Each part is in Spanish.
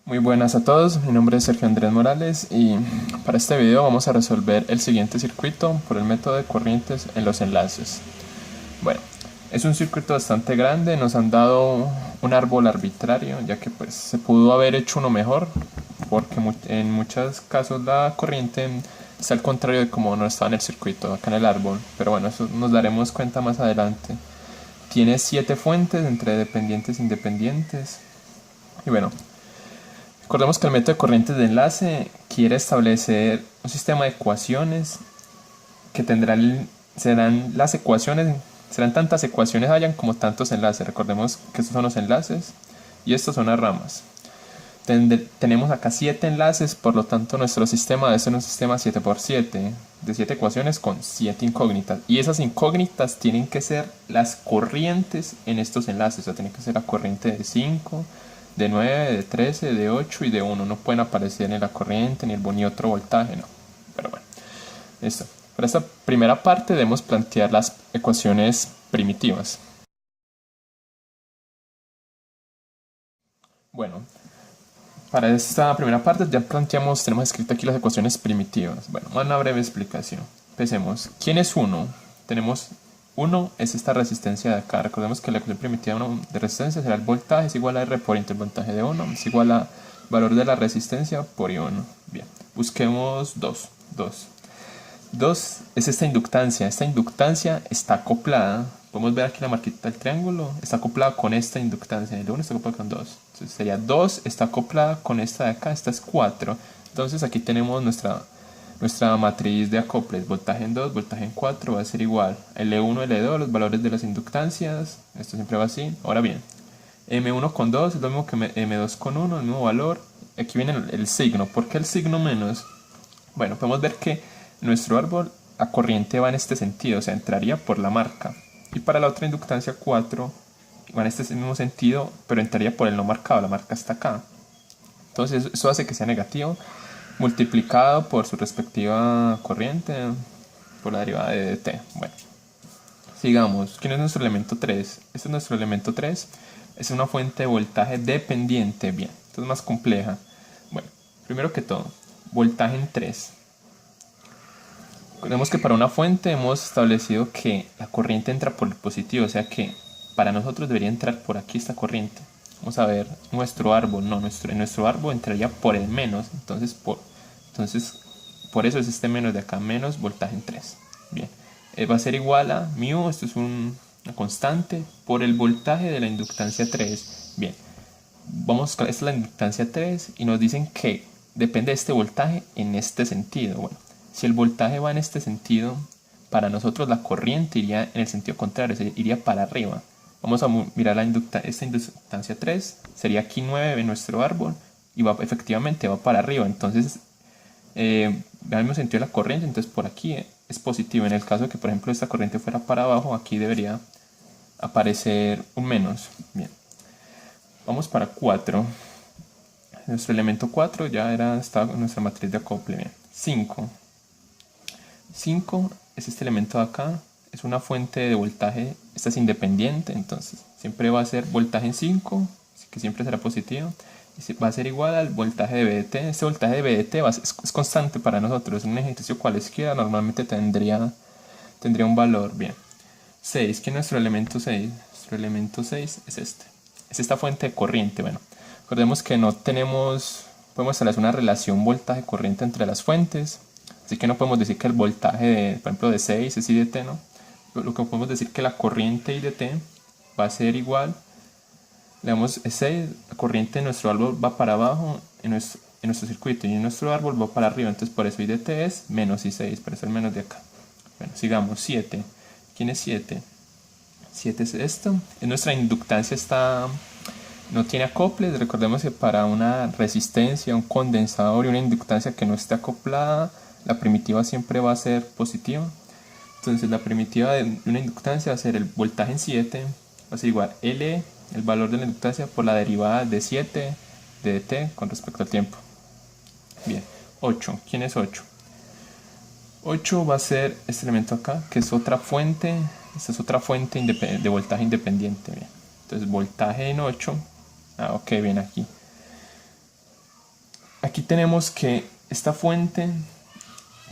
Muy buenas a todos, mi nombre es Sergio Andrés Morales y para este video vamos a resolver el siguiente circuito por el método de corrientes en los enlaces. Bueno, es un circuito bastante grande, nos han dado un árbol arbitrario, ya que pues se pudo haber hecho uno mejor, porque en muchos casos la corriente está al contrario de como no estaba en el circuito, acá en el árbol, pero bueno, eso nos daremos cuenta más adelante. Tiene 7 fuentes entre dependientes e independientes y bueno, recordemos que el método de corrientes de enlace quiere establecer un sistema de ecuaciones que serán las ecuaciones, serán tantas ecuaciones hayan como tantos enlaces. Recordemos que estos son los enlaces y estos son las ramas. Tenemos acá 7 enlaces, por lo tanto nuestro sistema debe ser un sistema 7 por 7 de 7 ecuaciones con 7 incógnitas. Y esas incógnitas tienen que ser las corrientes en estos enlaces, o sea, tiene que ser la corriente de 5, de 9, de 13, de 8 y de 1. No pueden aparecer ni la corriente ni otro voltaje, no. Pero bueno, listo. Para esta primera parte debemos plantear las ecuaciones primitivas. Bueno, para esta primera parte ya tenemos escrito aquí las ecuaciones primitivas. Bueno, una breve explicación. Empecemos. ¿Quién es 1? Tenemos 1 es esta resistencia de acá. Recordemos que la ecuación primitiva de resistencia será el voltaje es igual a R por el voltaje de 1 es igual a valor de la resistencia por I1. Bien, busquemos 2. 2 es esta inductancia. Esta inductancia está acoplada. Podemos ver aquí la marquita del triángulo. Está acoplada con esta inductancia. El 1 está acoplado con 2. Entonces sería 2 está acoplada con esta de acá. Esta es 4. Entonces aquí tenemos nuestra matriz de acoples. Voltaje en 2, voltaje en 4 va a ser igual a L1, L2, los valores de las inductancias. Esto siempre va así. Ahora bien, M1 con 2 es lo mismo que M2 con 1, el mismo valor. Aquí viene el signo. ¿Por qué el signo menos? Bueno, podemos ver que nuestro árbol a corriente va en este sentido, o sea, entraría por la marca. Y para la otra inductancia 4 va en este mismo sentido, pero entraría por el no marcado, la marca está acá. Entonces eso hace que sea negativo, multiplicado por su respectiva corriente, por la derivada de dt. Bueno, sigamos. ¿Quién es nuestro elemento 3? Este es nuestro elemento 3. Es una fuente de voltaje dependiente. Bien, esto es más compleja. Bueno, primero que todo, voltaje en 3. Recordemos que para una fuente hemos establecido que la corriente entra por el positivo, o sea que para nosotros debería entrar por aquí esta corriente. Vamos a ver nuestro árbol, no, nuestro árbol entraría por el menos, entonces por eso es este menos de acá, menos voltaje en 3. Bien, va a ser igual a mu, esto es una constante, por el voltaje de la inductancia 3. Bien, esta es la inductancia 3 y nos dicen que depende de este voltaje en este sentido. Bueno, si el voltaje va en este sentido, para nosotros la corriente iría en el sentido contrario, iría para arriba. Vamos a mirar esta inductancia 3, sería aquí 9 en nuestro árbol y efectivamente va para arriba. Entonces, va en el mismo sentido de la corriente, entonces por aquí es positivo. En el caso de que, por ejemplo, esta corriente fuera para abajo, aquí debería aparecer un menos. Bien, vamos para 4. Nuestro elemento 4 ya estaba en nuestra matriz de acople. Bien. 5. 5 es este elemento de acá, es una fuente de voltaje, esta es independiente, entonces siempre va a ser voltaje en 5, que siempre será positivo, y va a ser igual al voltaje de BDT. Este voltaje de BDT es constante para nosotros, en un ejercicio cualesquiera normalmente tendría un valor. Bien, 6, ¿qué es nuestro elemento 6? Nuestro elemento 6 es este, es esta fuente de corriente. Bueno, recordemos que no podemos establecer una relación voltaje-corriente entre las fuentes. Así que no podemos decir que el voltaje, por ejemplo, de 6 es IDT, ¿no? Lo que podemos decir que la corriente IDT va a ser igual. Le damos 6, la corriente de nuestro árbol va para abajo en nuestro circuito y nuestro árbol va para arriba. Entonces por eso IDT es menos I6, por eso el menos de acá. Bueno, sigamos, 7. ¿Quién es 7? 7 es esto. En nuestra inductancia no tiene acoples. Recordemos que para una resistencia, un condensador y una inductancia que no esté acoplada, la primitiva siempre va a ser positiva. Entonces la primitiva de una inductancia va a ser el voltaje en 7, va a ser igual L, el valor de la inductancia, por la derivada de 7 de dt con respecto al tiempo. Bien, 8. ¿Quién es 8? 8 va a ser este elemento acá, que es otra fuente. Esta es otra fuente de voltaje independiente. Bien. Entonces voltaje en 8. Ok, bien aquí. aquí tenemos que esta fuente,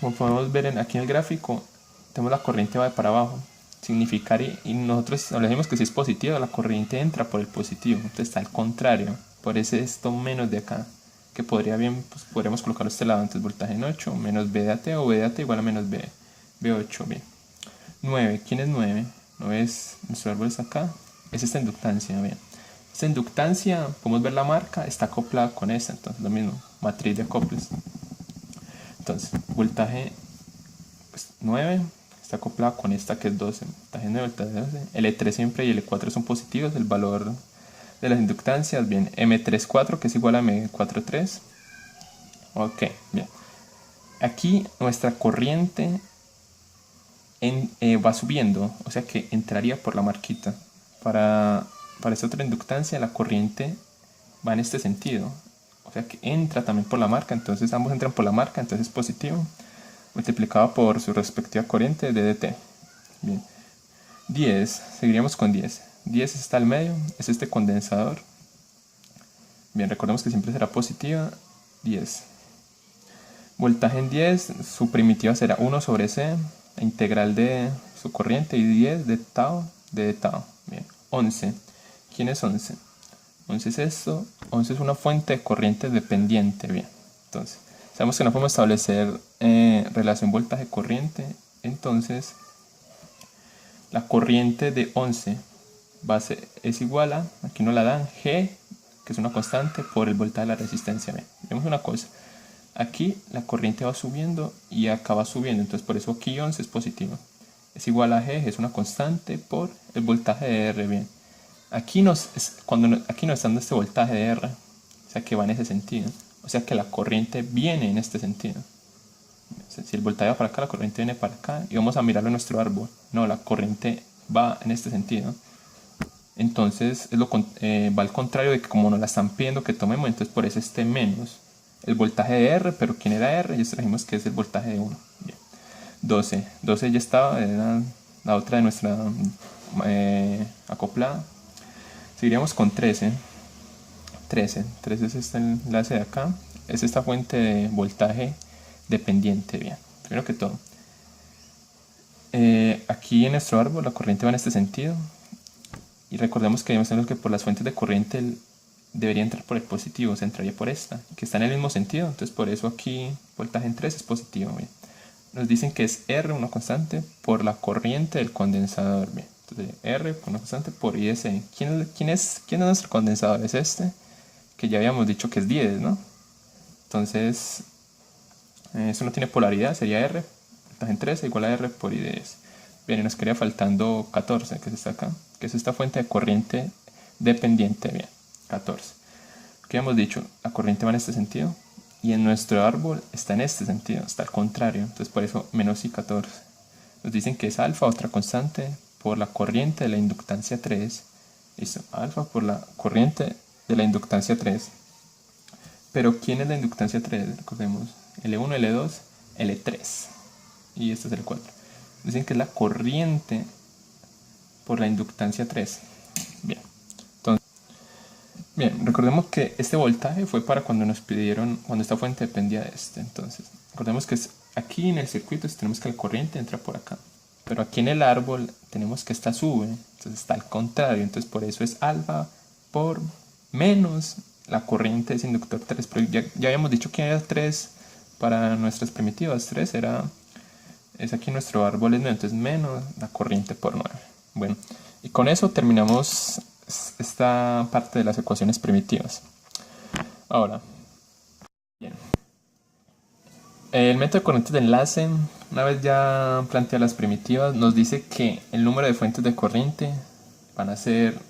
como podemos ver aquí en el gráfico, tenemos la corriente va de para abajo. Significaría, y nosotros decimos que si es positivo, la corriente entra por el positivo, entonces está al contrario, por eso esto menos de acá, que podría bien, pues podríamos colocarlo a este lado, entonces voltaje en 8, menos B de AT o B de AT igual a menos B, B8, bien. 9, ¿quién es 9? 9 es, nuestro árbol está acá, es esta inductancia, bien. Esta inductancia, podemos ver la marca, está acoplada con esta, entonces lo mismo, matriz de acoples. Entonces, voltaje pues, 9 está acoplado con esta que es 12, voltaje 9, voltaje 12. L3 siempre y L4 son positivos, el valor de las inductancias, bien, M34 que es igual a M43. Ok, bien. Aquí nuestra corriente va subiendo, o sea que entraría por la marquita. Para esta otra inductancia la corriente va en este sentido, o sea que entra también por la marca, entonces ambos entran por la marca, entonces es positivo, multiplicado por su respectiva corriente de dt. Bien, 10, seguiríamos con 10. 10 está al medio, es este condensador. Bien, recordemos que siempre será positiva, 10. Voltaje en 10, su primitiva será 1 sobre C, la integral de su corriente, y 10 de tau, de tau. Bien, 11. ¿Quién es 11? 11 es esto, 11 es una fuente de corriente dependiente. Bien, entonces, sabemos que no podemos establecer relación voltaje-corriente, entonces la corriente de 11 es igual a, aquí nos la dan, G, que es una constante, por el voltaje de la resistencia. Bien, vemos una cosa. Aquí la corriente va subiendo y acá va subiendo, entonces por eso aquí 11 es positivo. Es igual a G, es una constante, por el voltaje de R. Bien, aquí aquí nos está dando este voltaje de R, o sea que va en ese sentido, o sea que la corriente viene en este sentido. Si el voltaje va para acá, la corriente viene para acá, y vamos a mirarlo en nuestro árbol. No, la corriente va en este sentido. Entonces va al contrario de que como nos la están pidiendo que tomemos, entonces por eso esté menos el voltaje de R, pero ¿quién era R? Ya trajimos que es el voltaje de 1. Bien. 12. 12 ya estaba, era la otra de nuestra acoplada. Seguiríamos con 13. 13 es este enlace de acá. Es esta fuente de voltaje dependiente. Bien, primero que todo. Aquí en nuestro árbol la corriente va en este sentido. Y recordemos que demostramos que por las fuentes de corriente debería entrar por el positivo, se entraría por esta, que está en el mismo sentido, entonces por eso aquí voltaje en 3 es positivo. Bien. Nos dicen que es R, una constante, por la corriente del condensador. Bien. Entonces R por una constante por IS. ¿Quién es nuestro condensador? Es este, que ya habíamos dicho que es 10, ¿no? Entonces, eso no tiene polaridad, sería R, voltaje en 3 igual a R por I10. Bien, y nos quedaría faltando 14, que es esta acá, que es esta fuente de corriente dependiente. Bien, 14. ¿Qué hemos dicho? La corriente va en este sentido y en nuestro árbol está en este sentido, está al contrario. Entonces por eso menos I14. Nos dicen que es alfa, otra constante, por la corriente de la inductancia 3. Listo, alfa por la corriente de la inductancia 3. Pero ¿quién es la inductancia 3? Recordemos, L1, L2, L3. Y este es L4. Dicen que es la corriente por la inductancia 3. Bien. Entonces, bien, recordemos que este voltaje fue para cuando nos pidieron, cuando esta fuente dependía de este. Entonces, recordemos que aquí en el circuito tenemos que la corriente entra por acá. Pero aquí en el árbol tenemos que esta sube. Entonces está al contrario. Entonces por eso es alfa por menos la corriente de ese inductor 3. Pero ya habíamos dicho que era 3 para nuestras primitivas. 3 es aquí nuestro árbol, entonces menos la corriente por 9. Bueno, y con eso terminamos esta parte de las ecuaciones primitivas. Ahora, bien. El método de corrientes de enlace, una vez ya plantea las primitivas, nos dice que el número de fuentes de corriente van a ser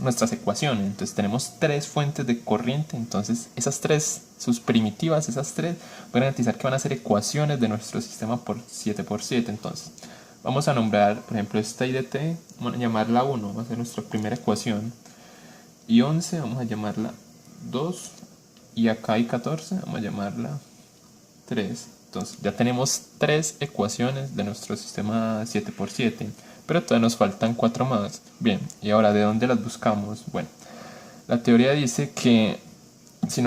nuestras ecuaciones. Entonces tenemos 3 fuentes de corriente, entonces esas 3, sus primitivas, esas 3, voy a garantizar que van a ser ecuaciones de nuestro sistema por 7×7. Entonces vamos a nombrar, por ejemplo, esta IDT, vamos a llamarla 1, va a ser nuestra primera ecuación, y 11 vamos a llamarla 2, y acá hay 14, vamos a llamarla 3. Entonces ya tenemos 3 ecuaciones de nuestro sistema 7×7, pero todavía nos faltan 4 más. Bien, y ahora ¿de dónde las buscamos? Bueno, la teoría dice que si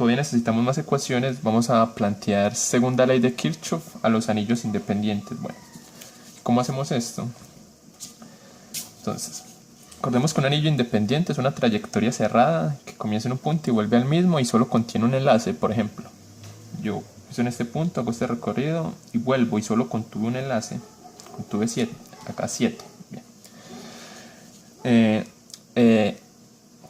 todavía necesitamos más ecuaciones, vamos a plantear segunda ley de Kirchhoff a los anillos independientes. Bueno, ¿cómo hacemos esto? Entonces, recordemos que un anillo independiente es una trayectoria cerrada que comienza en un punto y vuelve al mismo y solo contiene un enlace. Por ejemplo, yo empiezo en este punto, hago este recorrido y vuelvo y solo contuve un enlace, contuve 7, acá 7. Bien.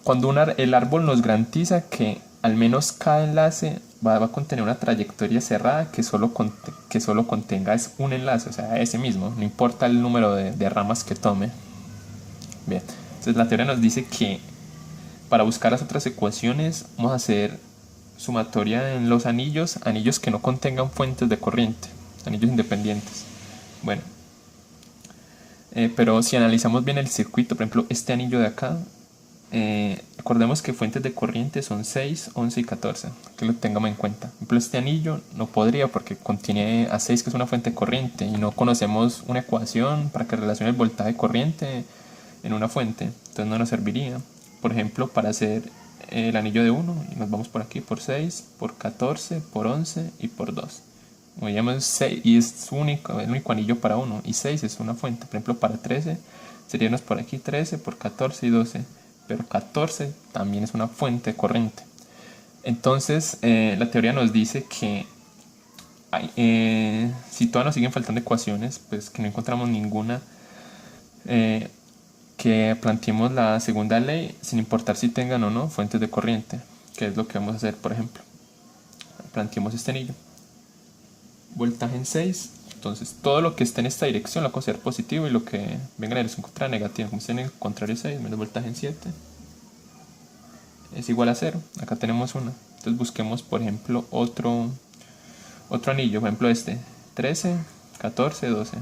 Cuando el árbol nos garantiza que al menos cada enlace va a contener una trayectoria cerrada que solo contenga es un enlace, o sea, ese mismo, no importa el número de ramas que tome. Bien, entonces la teoría nos dice que para buscar las otras ecuaciones vamos a hacer sumatoria en los anillos que no contengan fuentes de corriente, anillos independientes. Bueno, pero si analizamos bien el circuito, por ejemplo, este anillo de acá, recordemos que fuentes de corriente son 6, 11 y 14, que lo tengamos en cuenta. Por ejemplo, este anillo no podría porque contiene a 6, que es una fuente de corriente, y no conocemos una ecuación para que relacione el voltaje corriente en una fuente, entonces no nos serviría. Por ejemplo, para hacer el anillo de 1, y nos vamos por aquí por 6, por 14, por 11 y por 2. Como digamos 6, y es el único anillo para 1, y 6 es una fuente. Por ejemplo, para 13 seríamos por aquí 13, por 14 y 12. Pero 14 también es una fuente de corriente. Entonces, la teoría nos dice que si todavía nos siguen faltando ecuaciones, pues que no encontramos ninguna, que planteemos la segunda ley sin importar si tengan o no fuentes de corriente, que es lo que vamos a hacer. Por ejemplo, planteemos este anillo, voltaje en 6. Entonces, todo lo que esté en esta dirección lo vamos a considerar positivo y lo que venga en la dirección contraria negativa. Como esté en el contrario 6 menos voltaje en 7 es igual a 0. Acá tenemos una. Entonces busquemos, por ejemplo, otro anillo. Por ejemplo, este 13, 14, 12.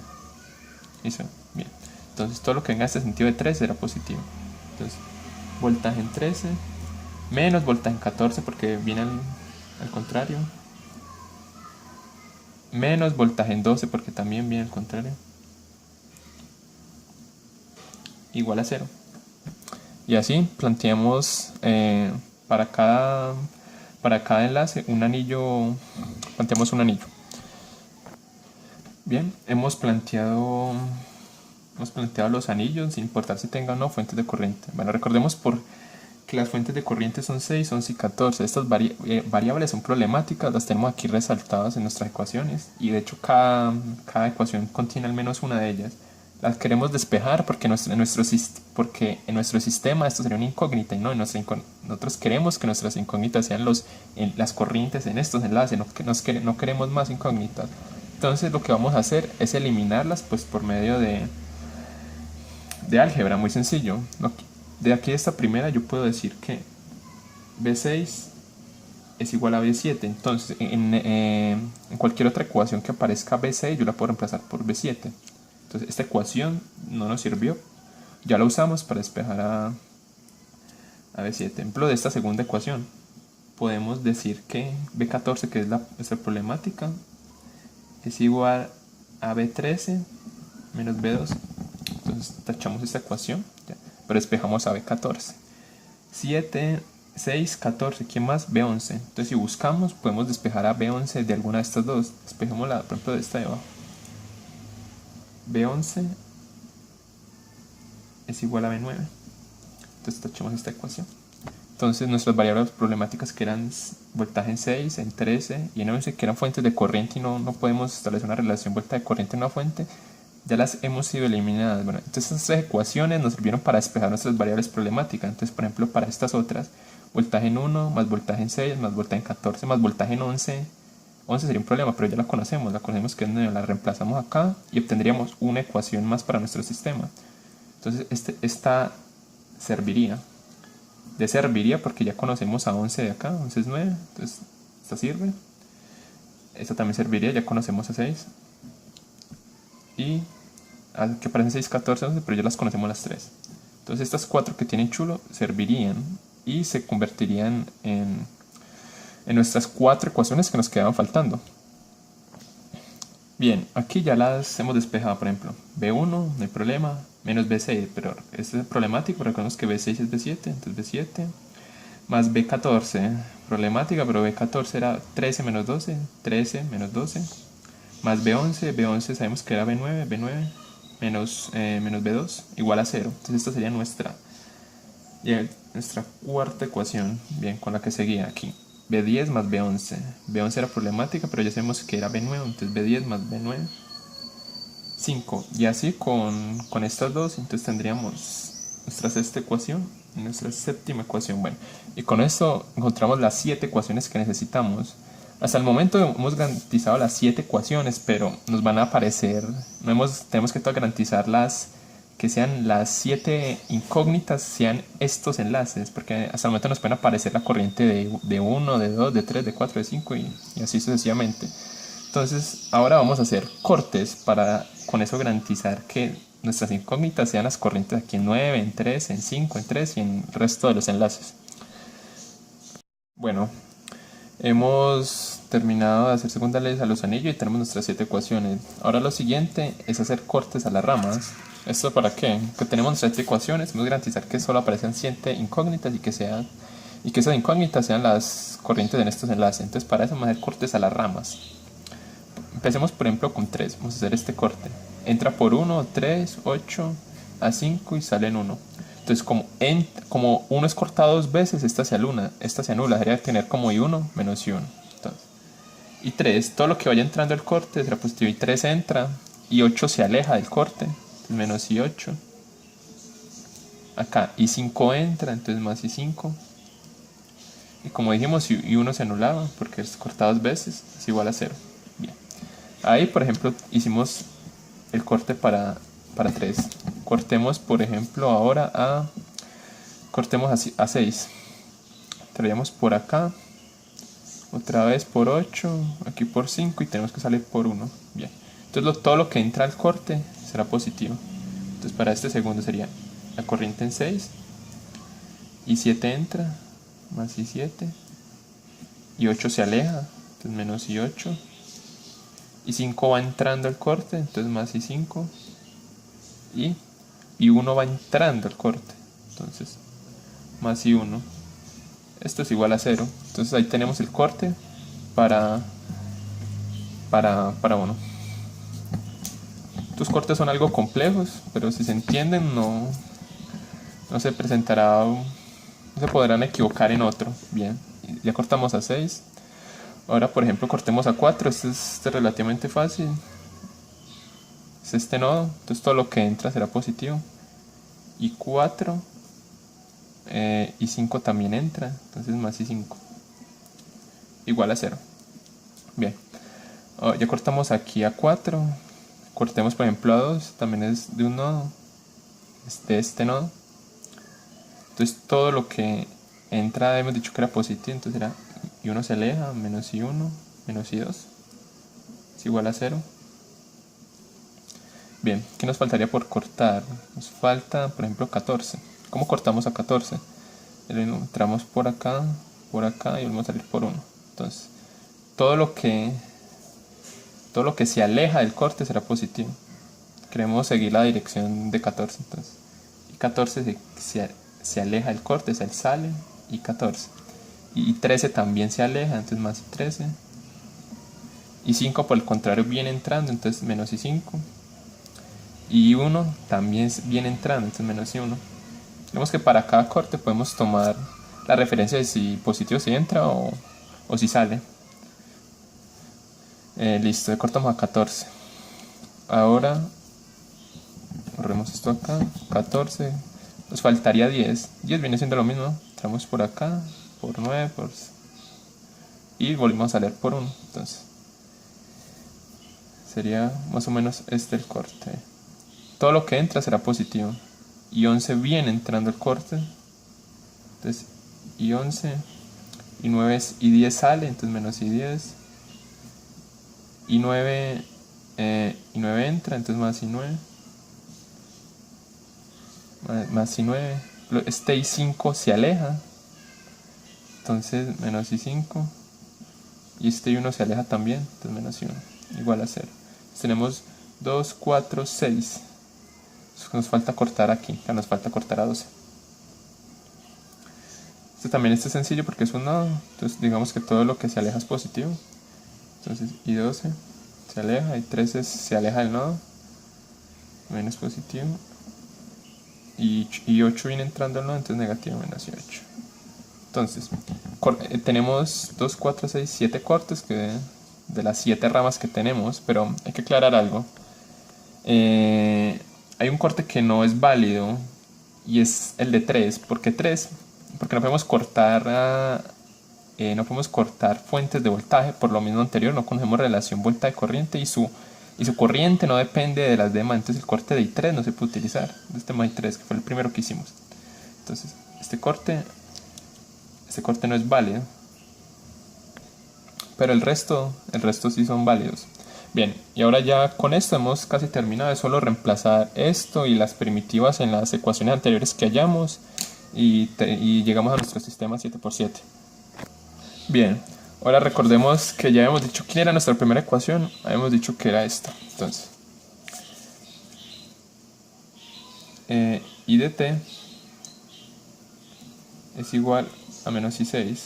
Listo. Bien. Entonces, todo lo que venga en este sentido de 13 será positivo. Entonces, voltaje en 13 menos voltaje en 14 porque viene al contrario. Menos voltaje en 12 porque también viene al contrario, igual a 0. Y así planteamos para cada enlace un anillo, planteamos un anillo. Bien, hemos planteado los anillos sin importar si tengan o no fuentes de corriente. Bueno, recordemos que las fuentes de corriente son 6, 11 y 14. Estas variables son problemáticas, las tenemos aquí resaltadas en nuestras ecuaciones, y de hecho cada ecuación contiene al menos una de ellas. Las queremos despejar porque en nuestro sistema esto sería una incógnita, y no, nosotros queremos que nuestras incógnitas sean las corrientes en estos enlaces, no queremos más incógnitas. Entonces lo que vamos a hacer es eliminarlas pues por medio de álgebra, muy sencillo. De aquí de esta primera yo puedo decir que B6 es igual a B7. Entonces en cualquier otra ecuación que aparezca B6 yo la puedo reemplazar por B7. Entonces esta ecuación no nos sirvió, ya la usamos para despejar a B7. Ejemplo de esta segunda ecuación, podemos decir que B14, que es nuestra problemática, es igual a B13 menos B12. Entonces tachamos esta ecuación, ya, pero despejamos a B14. 7, 6, 14, ¿quién más? B11. Entonces si buscamos podemos despejar a B11 de alguna de estas dos. Despejémosla, por ejemplo, de esta de abajo. B11 es igual a B9. Entonces tachamos esta ecuación. Entonces nuestras variables problemáticas, que eran voltaje en 6, en 13 y en 11, que eran fuentes de corriente y no podemos establecer una relación voltaje de corriente en una fuente, ya las hemos sido eliminadas. Bueno, entonces estas tres ecuaciones nos sirvieron para despejar nuestras variables problemáticas. Entonces, por ejemplo, para estas otras, voltaje en 1 más voltaje en 6 más voltaje en 14 más voltaje en 11 sería un problema, pero ya la conocemos que la reemplazamos acá y obtendríamos una ecuación más para nuestro sistema. Entonces esta serviría porque ya conocemos a 11 de acá, 11 es 9, entonces esta sirve. Esta también serviría, ya conocemos a 6. Y que aparecen 6, 14, 11, pero ya las conocemos las 3. Entonces estas 4 que tienen chulo servirían y se convertirían en nuestras 4 ecuaciones que nos quedaban faltando. Bien, aquí ya las hemos despejado. Por ejemplo, B1, no hay problema, menos B6, pero este es problemático. Recordemos que B6 es B7, entonces B7 más B14, problemática, pero B14 era 13 menos 12, 13 menos 12, más B11, B11 sabemos que era B9, B9 menos B2 igual a 0. Entonces esta sería nuestra cuarta ecuación, bien, con la que seguía aquí. B10 más B11. B11 era problemática, pero ya sabemos que era B9, entonces B10 más B9, 5. Y así con estas dos, entonces tendríamos nuestra sexta ecuación y nuestra séptima ecuación. Bueno, y con esto encontramos las 7 ecuaciones que necesitamos. Hasta el momento hemos garantizado las 7 ecuaciones, pero nos van a aparecer, tenemos que garantizar que sean las 7 incógnitas, sean estos enlaces, porque hasta el momento nos pueden aparecer la corriente de 1, de 2, de 3, de 4, de 5 y así sucesivamente. Entonces ahora vamos a hacer cortes para con eso garantizar que nuestras incógnitas sean las corrientes aquí en 9, en 3, en 5, en 3 y en el resto de los enlaces. Bueno, hemos terminado de hacer segunda ley a los anillos y tenemos nuestras 7 ecuaciones. Ahora lo siguiente es hacer cortes a las ramas. ¿Esto para qué? Que tenemos nuestras 7 ecuaciones, vamos a garantizar que solo aparezcan 7 incógnitas y que esas incógnitas sean las corrientes en estos enlaces. Entonces para eso vamos a hacer cortes a las ramas. Empecemos por ejemplo con 3, vamos a hacer este corte. Entra por 1, 3, 8, a 5 y sale en 1. Entonces como 1 es cortado 2 veces, esta se anula, debería tener como y1 menos y1. Entonces, y 3, todo lo que vaya entrando al corte será positivo, y 3 entra, y 8 se aleja del corte, entonces menos y 8. Acá y 5 entra, entonces más y 5. Y como dijimos, y1 se anulaba porque es cortado 2 veces, es igual a 0. Bien. Ahí, por ejemplo, hicimos el corte para 3. Cortemos, por ejemplo, ahora cortemos así a 6. Traíamos por acá, otra vez por 8, aquí por 5 y tenemos que salir por 1. Bien. Entonces todo lo que entra al corte será positivo. Entonces para este segundo sería la corriente en 6 y 7 entra, más y 7, y 8 se aleja, entonces menos y 8, y 5 va entrando al corte, entonces más y 5, y 1 va entrando al corte, entonces más y 1. Esto es igual a 0. Entonces ahí tenemos el corte para 1. Estos cortes son algo complejos, pero si se entienden no se presentará, no se podrán equivocar en otro. Bien, ya cortamos a 6. Ahora por ejemplo cortemos a 4. Este es relativamente fácil. Es este nodo, entonces todo lo que entra será positivo. Y 4 y 5 también entra, entonces más y 5 igual a 0. Bien, ya cortamos aquí a 4. Cortemos por ejemplo a 2, también es de un nodo, es de este nodo. Entonces todo lo que entra hemos dicho que era positivo, entonces era y1 se aleja, menos y1, menos y2 es igual a 0. Bien, ¿qué nos faltaría por cortar? Nos falta por ejemplo 14. ¿Cómo cortamos a 14? Entramos por acá y volvemos a salir por 1. Entonces todo lo que se aleja del corte será positivo. Queremos seguir la dirección de 14, entonces. Y 14 se aleja del corte, se sale, y 14. Y 13 también se aleja, entonces más y 13. Y 5 por el contrario viene entrando, entonces menos y 5. Y 1 también viene entrando, entonces menos y 1. Vemos que para cada corte podemos tomar la referencia de si positivo si entra o si sale. Listo, cortamos a 14. Ahora corremos esto acá, 14. Nos faltaría 10. 10 viene siendo lo mismo. Entramos por acá, por 9, y volvemos a salir por 1. Entonces sería más o menos este el corte. Todo lo que entra será positivo. Y 11 viene entrando el corte. Entonces, y 11, y 9 y 10 sale, entonces menos y 10. Y 9 entra, entonces más y 9. Más y 9. Este y 5 se aleja, entonces menos y 5. Y este y 1 se aleja también, entonces menos y 1. Igual a 0. Entonces tenemos 2, 4, 6. Nos falta cortar aquí, nos falta cortar a 12. También este es sencillo porque es un nodo, entonces digamos que todo lo que se aleja es positivo. Entonces I12 se aleja, I13 se aleja del nodo, menos positivo, y 8 viene entrando al nodo, entonces negativo menos 8. Entonces, tenemos 2, 4, 6, 7 cortes de las 7 ramas que tenemos, pero hay que aclarar algo. Hay un corte que no es válido y es el de 3. ¿Por qué 3? Porque no podemos cortar fuentes de voltaje. Por lo mismo anterior, no conocemos relación voltaje-corriente y su corriente no depende de las demás. Entonces el corte de I3 no se puede utilizar. Este I3, que fue el primero que hicimos. Entonces este corte no es válido, pero el resto sí son válidos. Bien, y ahora ya con esto hemos casi terminado. Es solo reemplazar esto y las primitivas en las ecuaciones anteriores que hallamos y llegamos a nuestro sistema 7×7. Bien, ahora recordemos que ya habíamos dicho quién era nuestra primera ecuación. Habíamos dicho que era esta. Entonces, I de t es igual a menos I6.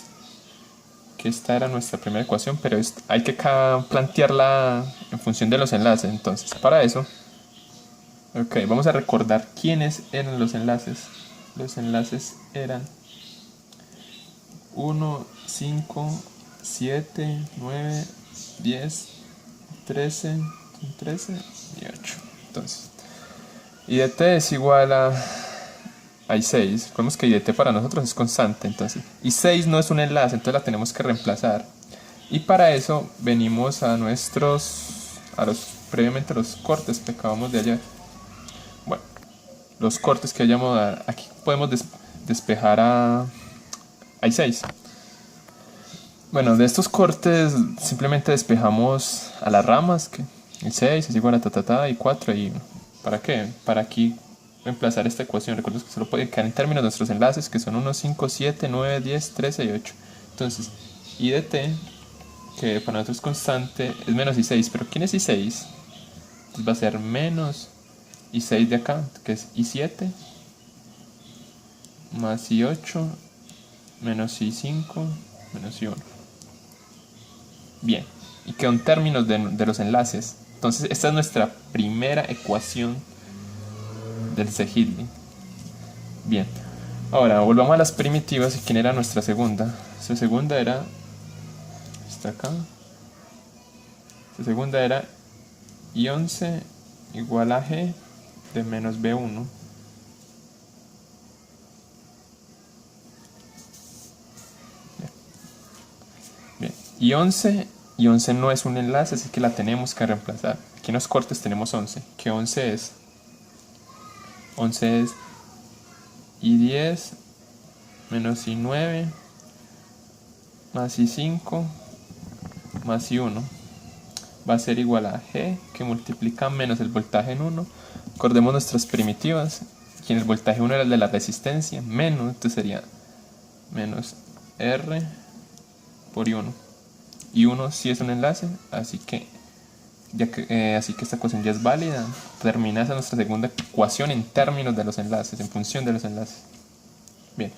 Que esta era nuestra primera ecuación, pero hay que plantearla en función de los enlaces. Entonces, para eso, vamos a recordar quiénes eran los enlaces. Los enlaces eran 1, 5, 7, 9, 10, 13 y 8. Entonces, I de t es igual a I6. Recordemos que I de t para nosotros es constante, entonces I6 no es un enlace, entonces la tenemos que reemplazar. Y para eso venimos a previamente a los cortes que acabamos de hallar. Bueno, los cortes que hayamos aquí podemos despejar a I6. Bueno, de estos cortes simplemente despejamos a las ramas, que el 6 es igual a y 4 y 1. ¿Para qué? Para aquí reemplazar esta ecuación. Recuerden que solo puede quedar en términos de nuestros enlaces, que son 1, 5, 7, 9, 10, 13 y 8. Entonces, I de t, que para nosotros es constante, es menos I6. ¿Pero quién es I6? Entonces va a ser menos I6 de acá, que es I7, más I8, menos I5, menos I1. Bien, y quedó en términos de los enlaces. Entonces, esta es nuestra primera ecuación del Segidli. Bien, ahora volvamos a las primitivas. ¿Y quién era nuestra segunda? Nuestra segunda era esta acá. Nuestra segunda era I11 igual a G de menos B1. Bien, I11 no es un enlace, así que la tenemos que reemplazar. Aquí en los cortes tenemos 11. ¿Qué 11 es? 11 es I10 menos I9 más I5 más I1 va a ser igual a G, que multiplica menos el voltaje en 1. Recordemos nuestras primitivas. Aquí en el voltaje 1 era el de la resistencia, menos, entonces sería menos R por I1. I1 sí es un enlace, así que esta ecuación ya es válida. Termina esa nuestra segunda ecuación en términos de los enlaces, en función de los enlaces. Bien,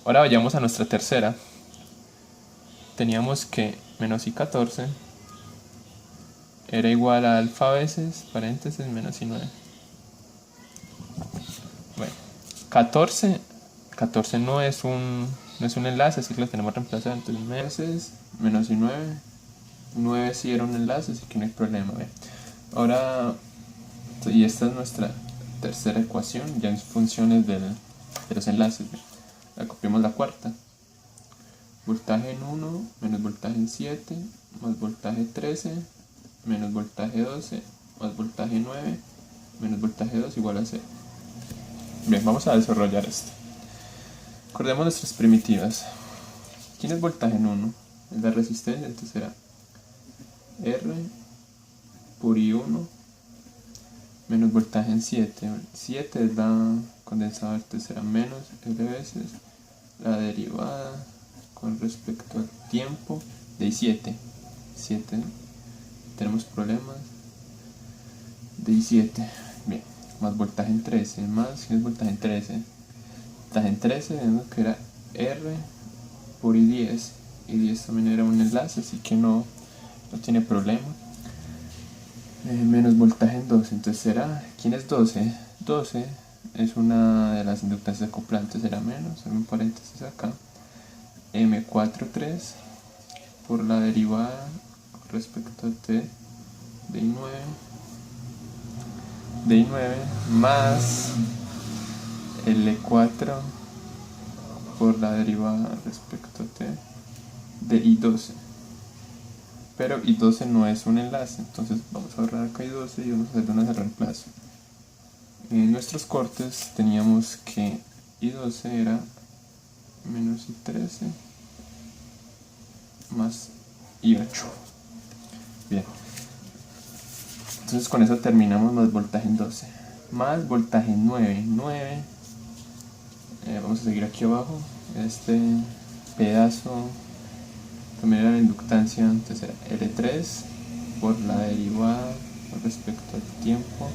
ahora vayamos a nuestra tercera. Teníamos que menos I14 era igual a alfa veces, paréntesis, menos I9. Bueno, 14 no es un enlace, así que lo tenemos que reemplazar. Entonces, veces menos I9. 9 sí era un enlace, así que no hay problema. Bien. Ahora, y esta es nuestra tercera ecuación, ya en funciones de los enlaces. Bien. La copiamos la cuarta. Voltaje en 1 menos voltaje en 7 más voltaje 13 menos voltaje 12 más voltaje 9 menos voltaje 2 igual a 0. Bien, vamos a desarrollar esto. Recordemos nuestras primitivas. ¿Quién es voltaje en 1? Es la resistencia, entonces será R por I1 menos voltaje en 7. 7 es la condensador, entonces será menos R veces la derivada con respecto al tiempo de I7. 7, tenemos problemas de I7. Bien, más voltaje en 13, más, ¿qué es voltaje en 13? Voltaje en 13 vemos que era R por I10. I10 también era un enlace, así que no tiene problema. Menos voltaje en 12, entonces será, ¿quién es 12? 12 es una de las inductancias acoplantes, será menos, en un paréntesis acá, M43 por la derivada respecto a T de I9 más L4 por la derivada respecto a T de I12. Pero I12 no es un enlace, entonces vamos a borrar acá I12 y vamos a hacer una de reemplazo. En nuestros cortes teníamos que I12 era menos I13 más I8. Bien. Entonces con eso terminamos más voltaje en 12. Más voltaje en 9. Vamos a seguir aquí abajo. Este pedazo también era la inductancia, entonces era L3 por la derivada con respecto al tiempo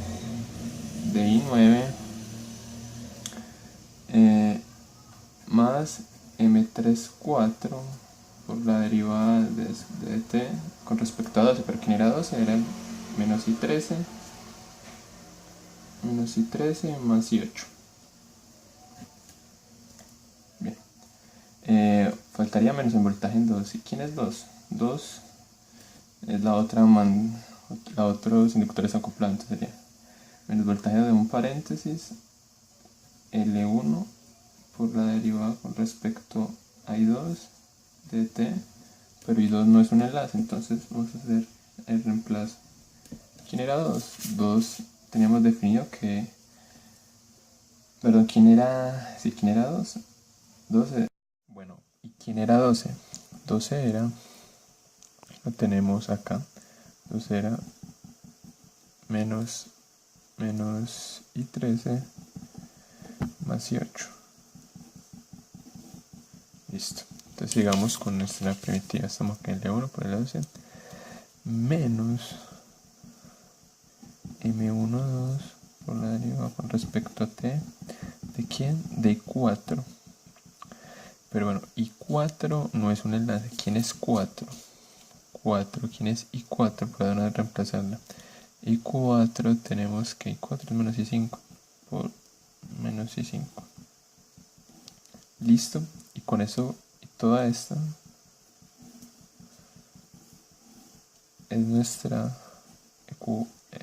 de I9 más M34 por la derivada de T con respecto a 12, pero ¿quién era 12? Era menos I13 más I8. Bien. Faltaría menos en voltaje en 2. ¿Y quién es 2? 2 es la otros inductores acoplantes, sería menos voltaje de un paréntesis L1 por la derivada con respecto a I2 de T, pero I2 no es un enlace, entonces vamos a hacer el reemplazo. ¿Quién era 2? 2 teníamos definido que... Perdón, ¿quién era 2? 12. Bueno, ¿y quién era 12? 12 era... Lo tenemos acá. 12 era menos I13 más I8. Listo. Entonces sigamos con nuestra primitiva. Estamos aquí en L1 por L12 menos M12 por la derivada con respecto a T. ¿De quién? De I4. Pero bueno, I4 no es un enlace. ¿Quién es 4? 4. ¿Quién es I4? Podemos reemplazarla. I4 tenemos que I4 es menos I5 por menos I5. Listo. Y con eso, y toda esta es nuestra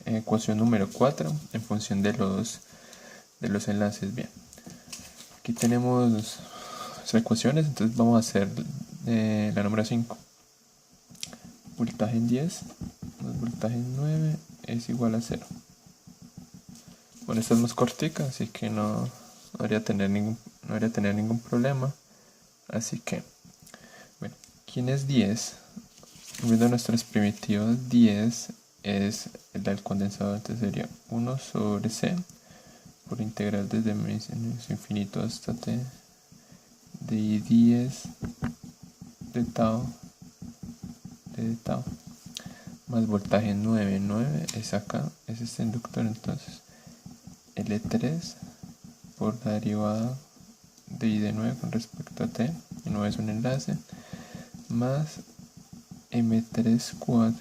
ecuación número 4 en función de los enlaces. Bien. Aquí tenemos las ecuaciones, entonces vamos a hacer la número 5. Voltaje en 10 más voltaje en 9 es igual a 0. Bueno, esta es más cortica, así que no debería tener ningún problema. Así que, bueno, ¿quién es 10? Viendo nuestras primitivas, 10 es el del condensador, entonces sería 1 sobre C por integral desde menos infinito hasta T de 10 de tau más voltaje 9 es acá, es este inductor, entonces L3 por la derivada de I de 9 con respecto a T, y 9 es un enlace, más M34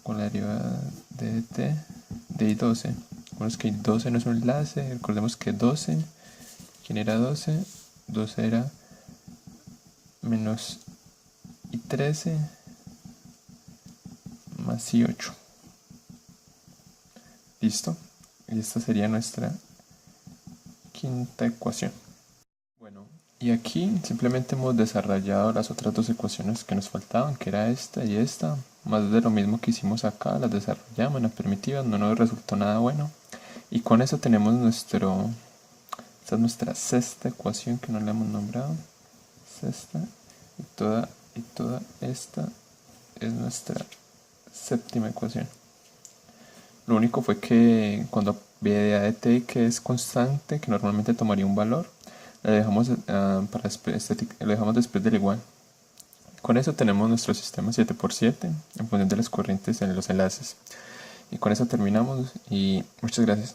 con la derivada de T de I12. Bueno, es que I12 no es un enlace, recordemos que 12, ¿quién era 12? 12 era menos I13 más I8. Listo. Y esta sería nuestra quinta ecuación. Bueno, y aquí simplemente hemos desarrollado las otras dos ecuaciones que nos faltaban, que era esta y esta. Más de lo mismo que hicimos acá, las desarrollamos en las primitivas, no nos resultó nada bueno. Y con eso tenemos esta es nuestra sexta ecuación que no la hemos nombrado. Sexta, y toda esta es nuestra séptima ecuación. Lo único fue que cuando b de a de t, que es constante, que normalmente tomaría un valor, lo dejamos después del igual. Con eso tenemos nuestro sistema 7×7 en función de las corrientes en los enlaces. Y con eso terminamos y muchas gracias.